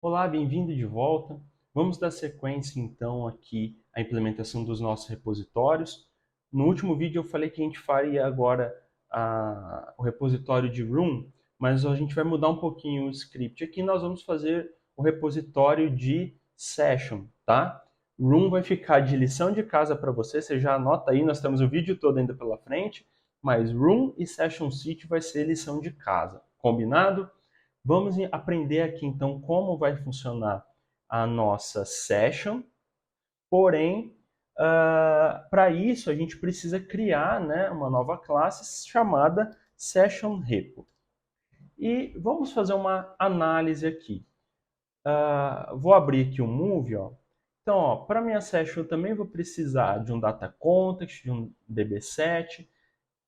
Olá, bem-vindo de volta. Vamos dar sequência então aqui à implementação dos nossos repositórios. No último vídeo eu falei que a gente faria agora o repositório de Room, mas a gente vai mudar um pouquinho o script. Aqui nós vamos fazer o repositório de Session, tá? Room vai ficar de lição de casa para você já anota aí, nós temos o vídeo todo ainda pela frente, mas Room e Session City vai ser lição de casa, combinado? Vamos aprender aqui então como vai funcionar a nossa session, porém, para isso a gente precisa criar, né, uma nova classe chamada session repo. E vamos fazer uma análise aqui. Vou abrir aqui o Move. Ó. Então, para minha session eu também vou precisar de um data context, de um db7,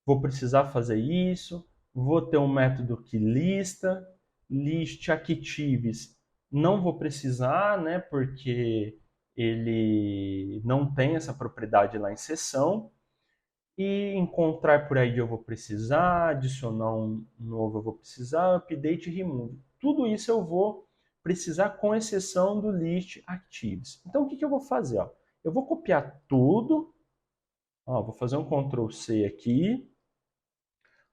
vou precisar fazer isso, vou ter um método que lista, list actives não vou precisar, né, porque ele não tem essa propriedade lá em sessão, e encontrar por aí eu vou precisar, adicionar um novo eu vou precisar, update e remove. Tudo isso eu vou precisar com exceção do list actives. Então o que eu vou fazer? Ó? Eu vou copiar tudo, ó, vou fazer um Ctrl C aqui,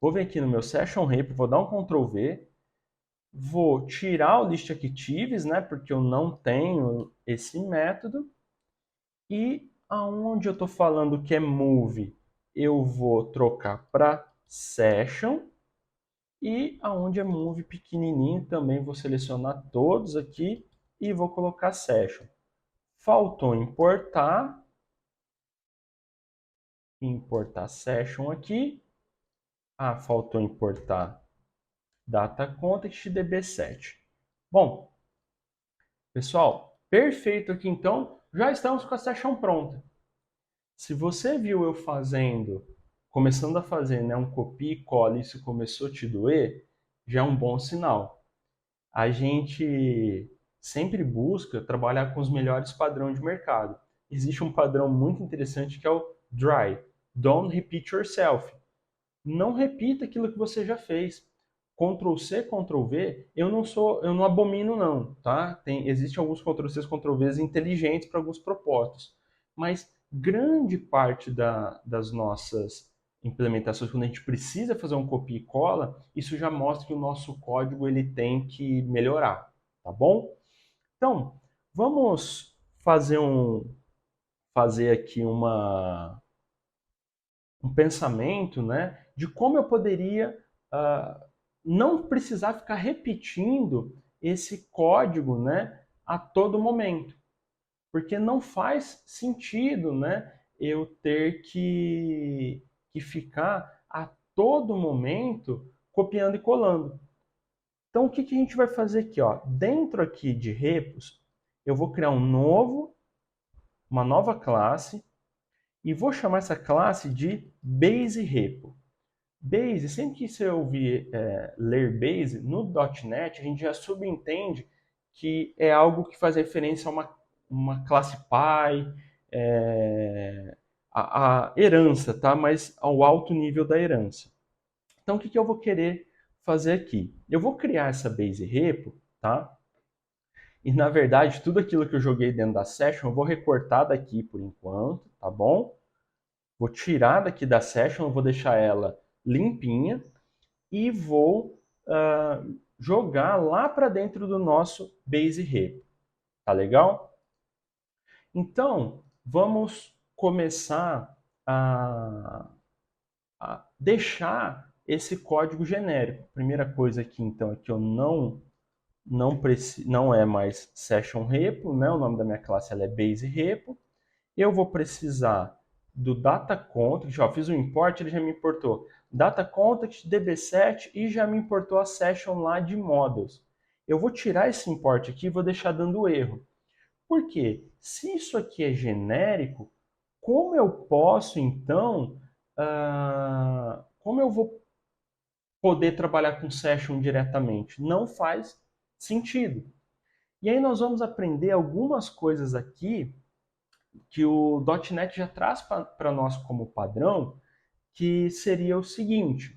vou vir aqui no meu Session Repo, vou dar um Ctrl V, vou tirar o list actives, né, porque eu não tenho esse método, e aonde eu estou falando que é move, eu vou trocar para session, e aonde é move pequenininho também vou selecionar todos aqui e vou colocar session. Faltou importar session aqui. Faltou importar data context db7. Bom, pessoal, perfeito aqui então, já estamos com a session pronta. Se você viu eu começando a fazer, né, um copia e cola e isso começou a te doer, já é um bom sinal. A gente sempre busca trabalhar com os melhores padrões de mercado. Existe um padrão muito interessante que é o DRY, Don't Repeat Yourself. Não repita aquilo que você já fez. Ctrl C, Ctrl V, eu não abomino não, tá? Existem alguns Ctrl Cs, Ctrl Vs inteligentes para alguns propósitos, mas grande parte das nossas implementações, quando a gente precisa fazer um copia e cola, isso já mostra que o nosso código ele tem que melhorar, tá bom? Então, vamos fazer aqui um pensamento, né, de como eu poderia não precisar ficar repetindo esse código, né, a todo momento, porque não faz sentido, né, eu ter que ficar a todo momento copiando e colando. Então, o que a gente vai fazer aqui? Ó? Dentro aqui de repos, eu vou criar uma nova classe e vou chamar essa classe de BaseRepo. Base, sempre que você ouvir ler Base, no .NET a gente já subentende que é algo que faz referência a uma classe pai, a herança, tá? Mas ao alto nível da herança. Então, o que eu vou querer fazer aqui? Eu vou criar essa base repo, tá? E, na verdade, tudo aquilo que eu joguei dentro da session, eu vou recortar daqui por enquanto, tá bom? Vou tirar daqui da session, eu vou deixar ela limpinha e vou jogar lá para dentro do nosso base repo. Tá legal? Então, vamos começar a deixar esse código genérico. Primeira coisa aqui, então, é que eu não é mais session repo, né? O nome da minha classe ela é base repo. Eu vou precisar do data context, já fiz o import, ele já me importou data context, db7 e já me importou a session lá de models. Eu vou tirar esse import aqui e vou deixar dando erro. Por quê? Se isso aqui é genérico, como eu posso então, como eu vou poder trabalhar com session diretamente? Não faz sentido. E aí nós vamos aprender algumas coisas aqui que o .NET já traz para nós como padrão, que seria o seguinte,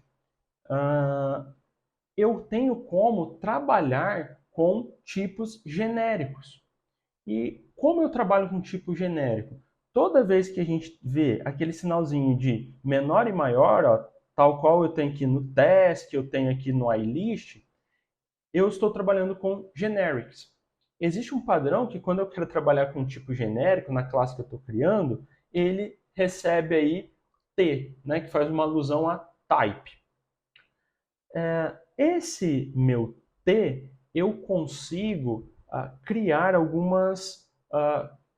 eu tenho como trabalhar com tipos genéricos. E como eu trabalho com tipo genérico? Toda vez que a gente vê aquele sinalzinho de menor e maior, ó, tal qual eu tenho aqui no teste, eu tenho aqui no iList, eu estou trabalhando com generics. Existe um padrão que quando eu quero trabalhar com um tipo genérico, na classe que eu estou criando, ele recebe aí T, né, que faz uma alusão a type. Esse meu T, eu consigo criar algumas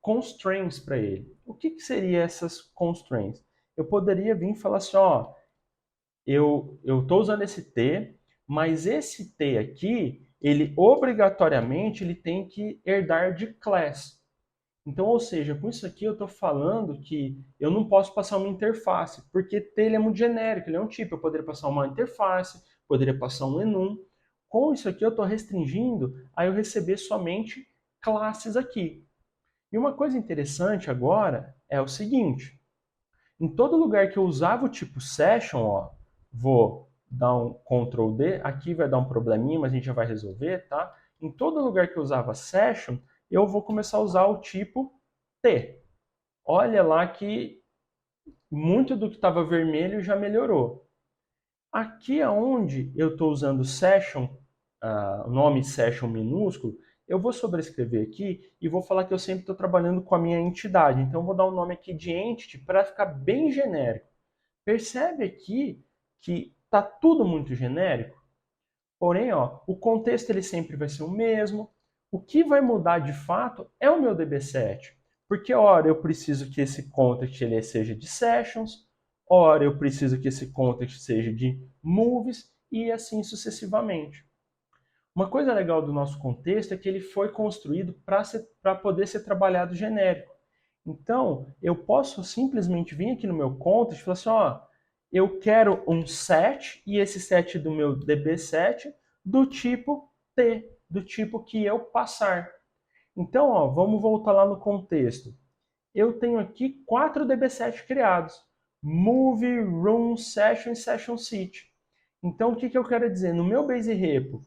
constraints para ele. O que seria essas constraints? Eu poderia vir e falar assim, ó, eu estou usando esse T, mas esse T aqui, ele obrigatoriamente ele tem que herdar de class. Então, ou seja, com isso aqui eu estou falando que eu não posso passar uma interface, porque T ele é muito genérico, ele é um tipo. Eu poderia passar uma interface, poderia passar um enum. Com isso aqui eu estou restringindo a eu receber somente classes aqui. E uma coisa interessante agora é o seguinte, em todo lugar que eu usava o tipo session, ó, vou dar um Ctrl D, aqui vai dar um probleminha, mas a gente já vai resolver, tá? Em todo lugar que eu usava session, eu vou começar a usar o tipo T. Olha lá que muito do que estava vermelho já melhorou. Aqui aonde eu estou usando session, o nome session minúsculo, eu vou sobrescrever aqui e vou falar que eu sempre estou trabalhando com a minha entidade. Então, eu vou dar um nome aqui de entity para ficar bem genérico. Percebe aqui que está tudo muito genérico? Porém, ó, o contexto ele sempre vai ser o mesmo. O que vai mudar de fato é o meu DB7. Porque, ora, eu preciso que esse context ele seja de sessions, ora, eu preciso que esse context seja de movies, e assim sucessivamente. Uma coisa legal do nosso contexto é que ele foi construído para poder ser trabalhado genérico. Então, eu posso simplesmente vir aqui no meu context e falar assim, ó, eu quero um set, e esse set do meu DB7 do tipo T, do tipo que eu passar. Então, ó, vamos voltar lá no contexto. Eu tenho aqui 4 DB7 criados. Move, Room, Session e Session Seat. Então, o que eu quero dizer? No meu Base Repo,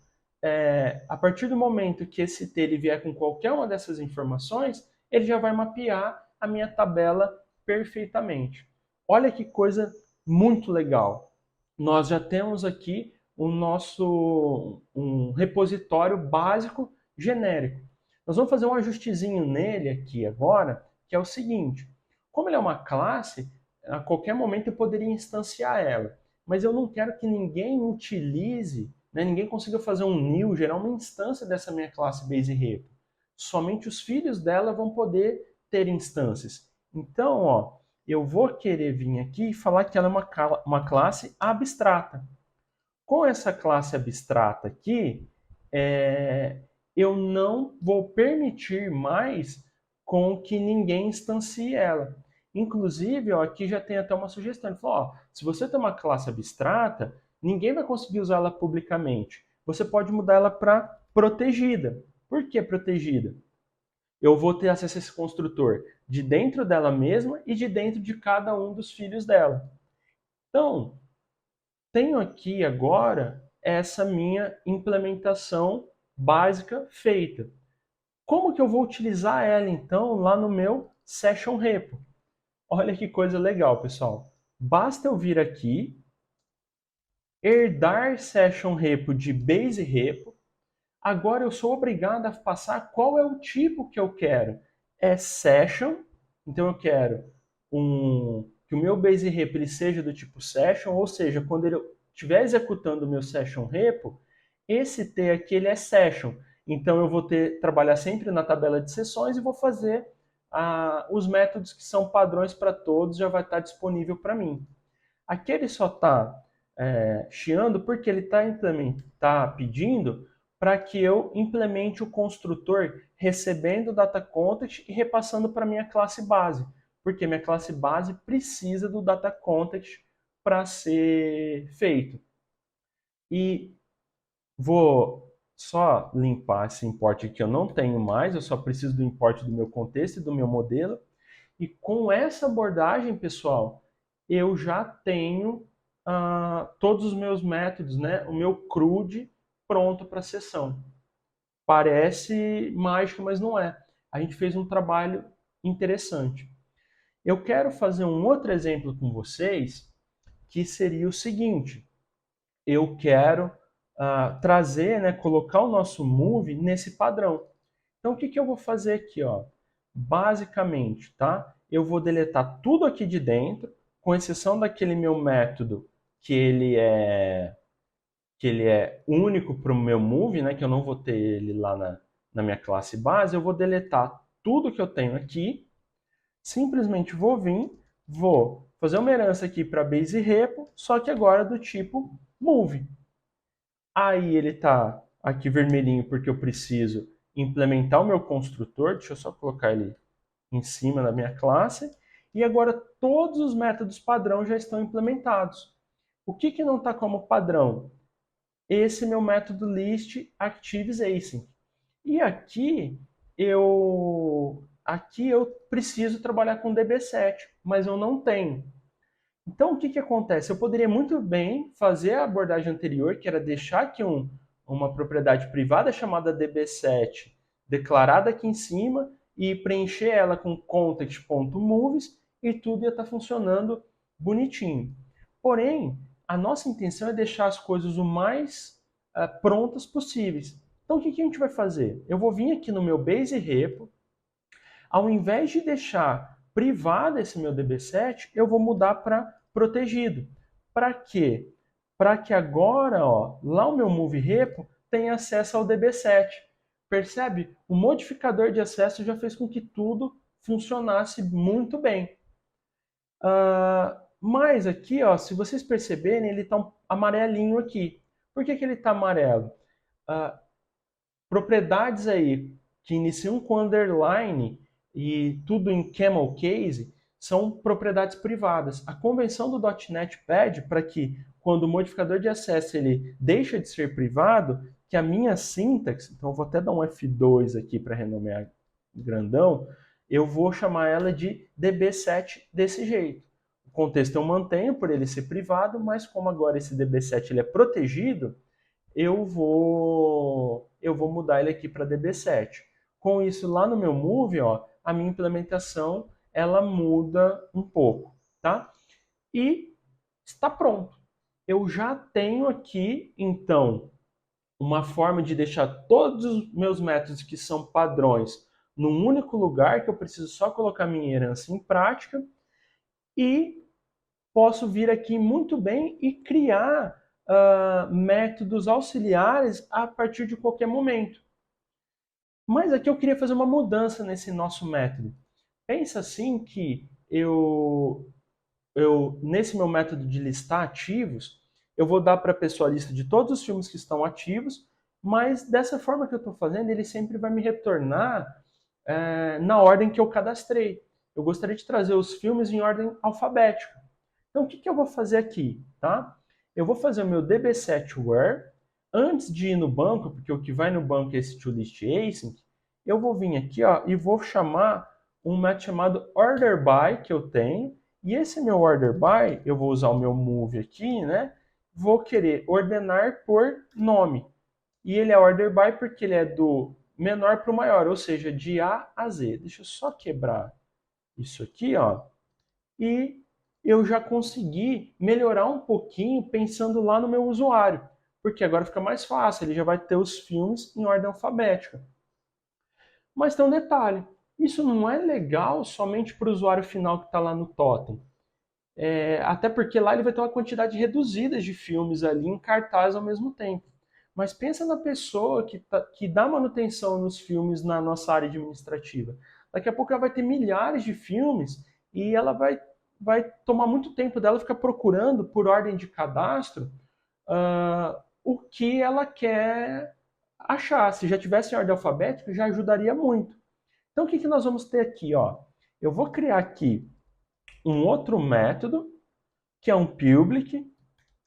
a partir do momento que esse T ele vier com qualquer uma dessas informações, ele já vai mapear a minha tabela perfeitamente. Olha que coisa muito legal. Nós já temos aqui o nosso um repositório básico genérico. Nós vamos fazer um ajustezinho nele aqui agora, que é o seguinte. Como ele é uma classe, a qualquer momento eu poderia instanciar ela. Mas eu não quero que ninguém utilize, né, ninguém consiga fazer um new, gerar uma instância dessa minha classe Base Repo. Somente os filhos dela vão poder ter instâncias. Então, ó, eu vou querer vir aqui e falar que ela é uma classe abstrata. Com essa classe abstrata aqui, eu não vou permitir mais com que ninguém instancie ela. Inclusive, ó, aqui já tem até uma sugestão. Ele falou, ó, se você tem uma classe abstrata, ninguém vai conseguir usar ela publicamente. Você pode mudar ela para protegida. Por que protegida? Eu vou ter acesso a esse construtor de dentro dela mesma e de dentro de cada um dos filhos dela. Então, tenho aqui agora essa minha implementação básica feita. Como que eu vou utilizar ela então lá no meu Session Repo? Olha que coisa legal, pessoal. Basta eu vir aqui, herdar Session Repo de Base Repo. Agora eu sou obrigado a passar qual é o tipo que eu quero. É Session, então eu quero que o meu Base Repo ele seja do tipo Session, ou seja, quando ele estiver executando o meu Session Repo, esse T aqui ele é Session. Então eu vou trabalhar sempre na tabela de sessões e vou fazer os métodos que são padrões para todos, já vai estar disponível para mim. Aqui ele só está chiando porque ele está pedindo para que eu implemente o construtor recebendo o data context e repassando para minha classe base, porque minha classe base precisa do data context para ser feito. E vou só limpar esse import que eu não tenho mais, eu só preciso do import do meu contexto e do meu modelo. E com essa abordagem, pessoal, eu já tenho todos os meus métodos, né? O meu CRUD pronto para a sessão. Parece mágica, mas não é. A gente fez um trabalho interessante. Eu quero fazer um outro exemplo com vocês, que seria o seguinte. Eu quero trazer, né, colocar o nosso movie nesse padrão. Então, o que eu vou fazer aqui? Ó? Basicamente, tá? Eu vou deletar tudo aqui de dentro, com exceção daquele meu método que ele é único para o meu movie, né, que eu não vou ter ele lá na minha classe base. Eu vou deletar tudo que eu tenho aqui, simplesmente vou vir, vou fazer uma herança aqui para base repo, só que agora do tipo movie. Aí ele está aqui vermelhinho porque eu preciso implementar o meu construtor. Deixa eu só colocar ele em cima da minha classe. E agora todos os métodos padrão já estão implementados. O que não está como padrão? Esse meu método list actives async. E aqui eu preciso trabalhar com db7, mas eu não tenho. Então, o que acontece? Eu poderia muito bem fazer a abordagem anterior, que era deixar aqui uma propriedade privada chamada db7 declarada aqui em cima e preencher ela com context.moves e tudo ia estar funcionando bonitinho. Porém, a nossa intenção é deixar as coisas o mais prontas possíveis. Então, o que a gente vai fazer? Eu vou vir aqui no meu base repo, ao invés de deixar privado esse meu db7, eu vou mudar para protegido. Para quê? Para que agora, ó, lá o meu move repo tenha acesso ao db7. Percebe? O modificador de acesso já fez com que tudo funcionasse muito bem. Mas aqui, ó, se vocês perceberem, ele está amarelinho aqui. Por que ele está amarelo? Propriedades aí que iniciam com underline e tudo em camel case são propriedades privadas. A convenção do .NET pede para que, quando o modificador de acesso ele deixa de ser privado, que a minha sintaxe, então eu vou até dar um F2 aqui para renomear grandão, eu vou chamar ela de db7 desse jeito. O contexto eu mantenho por ele ser privado, mas como agora esse db7 ele é protegido, eu vou mudar ele aqui para db7. Com isso, lá no meu Move, ó, a minha implementação ela muda um pouco, tá? E está pronto. Eu já tenho aqui, então, uma forma de deixar todos os meus métodos que são padrões num único lugar, que eu preciso só colocar minha herança em prática, e posso vir aqui muito bem e criar métodos auxiliares a partir de qualquer momento. Mas aqui eu queria fazer uma mudança nesse nosso método. Pensa assim que nesse meu método de listar ativos, eu vou dar para a pessoa a lista de todos os filmes que estão ativos, mas dessa forma que eu estou fazendo, ele sempre vai me retornar na ordem que eu cadastrei. Eu gostaria de trazer os filmes em ordem alfabética. Então, o que eu vou fazer aqui? Tá? Eu vou fazer o meu db7 where. Antes de ir no banco, porque o que vai no banco é esse toList async, eu vou vir aqui ó, e vou chamar um método chamado orderBy que eu tenho. E esse meu orderBy, eu vou usar o meu move aqui, né? Vou querer ordenar por nome. E ele é orderBy porque ele é do menor para o maior, ou seja, de A a Z. Deixa eu só quebrar isso aqui, ó. E eu já consegui melhorar um pouquinho pensando lá no meu usuário, porque agora fica mais fácil, ele já vai ter os filmes em ordem alfabética. Mas tem um detalhe, isso não é legal somente para o usuário final que está lá no Totem. Até porque lá ele vai ter uma quantidade reduzida de filmes ali em cartaz ao mesmo tempo. Mas pensa na pessoa que dá manutenção nos filmes na nossa área administrativa. Daqui a pouco ela vai ter milhares de filmes e ela vai tomar muito tempo dela ficar procurando por ordem de cadastro o que ela quer achar. Se já tivesse em ordem alfabética, já ajudaria muito. Então o que nós vamos ter aqui? Ó? Eu vou criar aqui um outro método, que é um public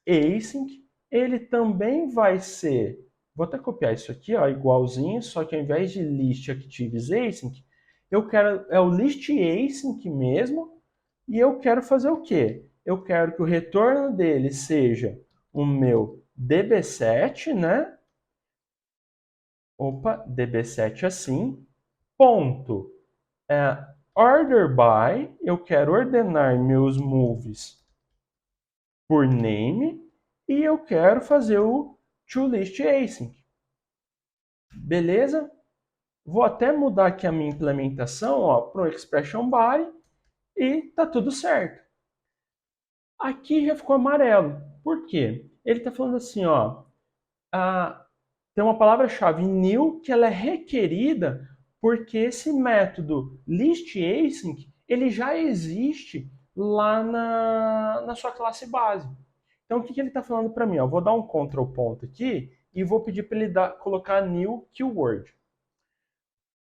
async. Ele também vai ser, vou até copiar isso aqui, ó, igualzinho, só que ao invés de list actives async, eu quero o list async mesmo, e eu quero fazer o quê? Eu quero que o retorno dele seja o meu db7, né? Opa, DB7 assim, ponto. Order by, eu quero ordenar meus moves por name e eu quero fazer o toList async. Beleza? Vou até mudar aqui a minha implementação para o expression by e tá tudo certo. Aqui já ficou amarelo. Por quê? Ele está falando assim, ó, tem uma palavra-chave new que ela é requerida porque esse método listAsync ele já existe lá na sua classe base. Então, o que ele está falando para mim? Ó, vou dar um Ctrl ponto aqui e vou pedir para ele colocar new keyword.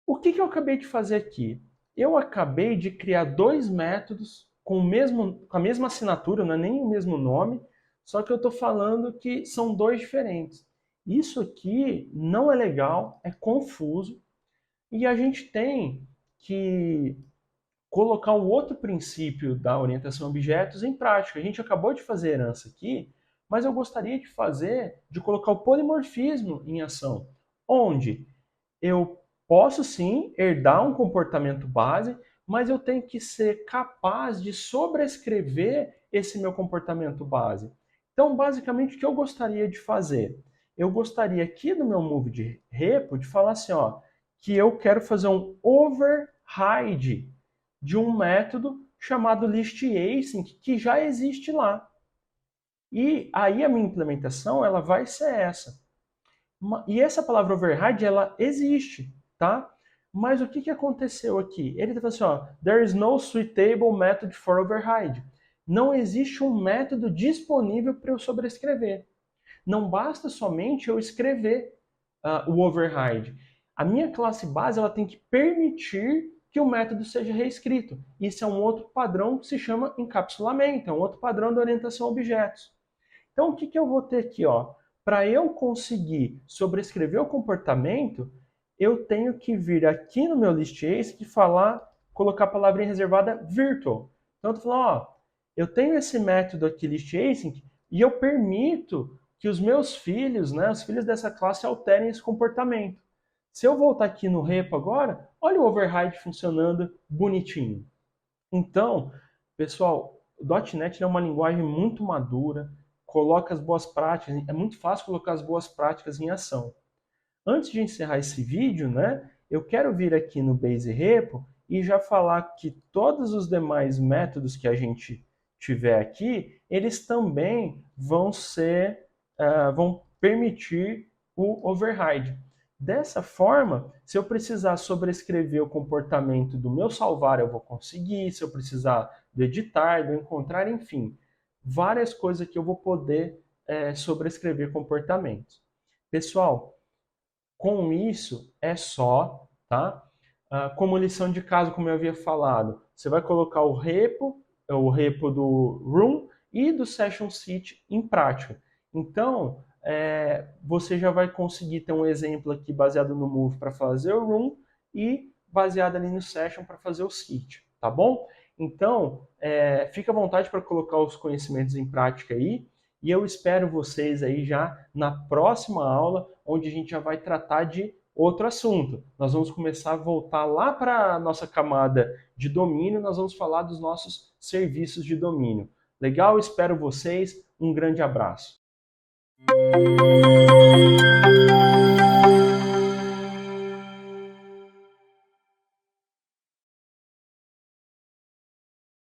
O que eu acabei de fazer aqui? Eu acabei de criar dois métodos com a mesma assinatura, não é nem o mesmo nome, só que eu estou falando que são dois diferentes. Isso aqui não é legal, é confuso, e a gente tem que colocar um outro princípio da orientação a objetos em prática. A gente acabou de fazer herança aqui, mas eu gostaria de colocar o polimorfismo em ação, onde eu posso sim herdar um comportamento base, mas eu tenho que ser capaz de sobrescrever esse meu comportamento base. Então, basicamente, o que eu gostaria de fazer? Eu gostaria aqui no meu move de repo de falar assim, ó, que eu quero fazer um override de um método chamado listAsync que já existe lá. E aí a minha implementação ela vai ser essa. E essa palavra override, ela existe, tá? Mas o que aconteceu aqui? Ele está falando assim, ó, there is no suitable method for override. Não existe um método disponível para eu sobrescrever. Não basta somente eu escrever o override. A minha classe base ela tem que permitir que o método seja reescrito. Isso é um outro padrão que se chama encapsulamento, é um outro padrão de orientação a objetos. Então, o que eu vou ter aqui? Para eu conseguir sobrescrever o comportamento, eu tenho que vir aqui no meu listAsync e colocar a palavrinha reservada virtual. Então, eu estou falando, eu tenho esse método aqui listAsync e eu permito que os meus filhos, né, os filhos dessa classe, alterem esse comportamento. Se eu voltar aqui no repo agora, olha o override funcionando bonitinho. Então, pessoal, o .NET é uma linguagem muito madura, coloca as boas práticas, é muito fácil colocar as boas práticas em ação. Antes de encerrar esse vídeo, né, eu quero vir aqui no Base Repo e já falar que todos os demais métodos que a gente tiver aqui, eles também vão vão permitir o override. Dessa forma, se eu precisar sobrescrever o comportamento do meu salvar, eu vou conseguir. Se eu precisar do editar, do encontrar, enfim, várias coisas que eu vou poder sobrescrever comportamentos. Pessoal, com isso é só, tá? Como lição de casa, como eu havia falado, você vai colocar o repo do room e do session seat em prática. Então, você já vai conseguir ter um exemplo aqui baseado no move para fazer o room e baseado ali no session para fazer o seat, tá bom? Então, fica à vontade para colocar os conhecimentos em prática aí. E eu espero vocês aí já na próxima aula, onde a gente já vai tratar de outro assunto. Nós vamos começar a voltar lá para a nossa camada de domínio, nós vamos falar dos nossos serviços de domínio. Legal? Espero vocês. Um grande abraço.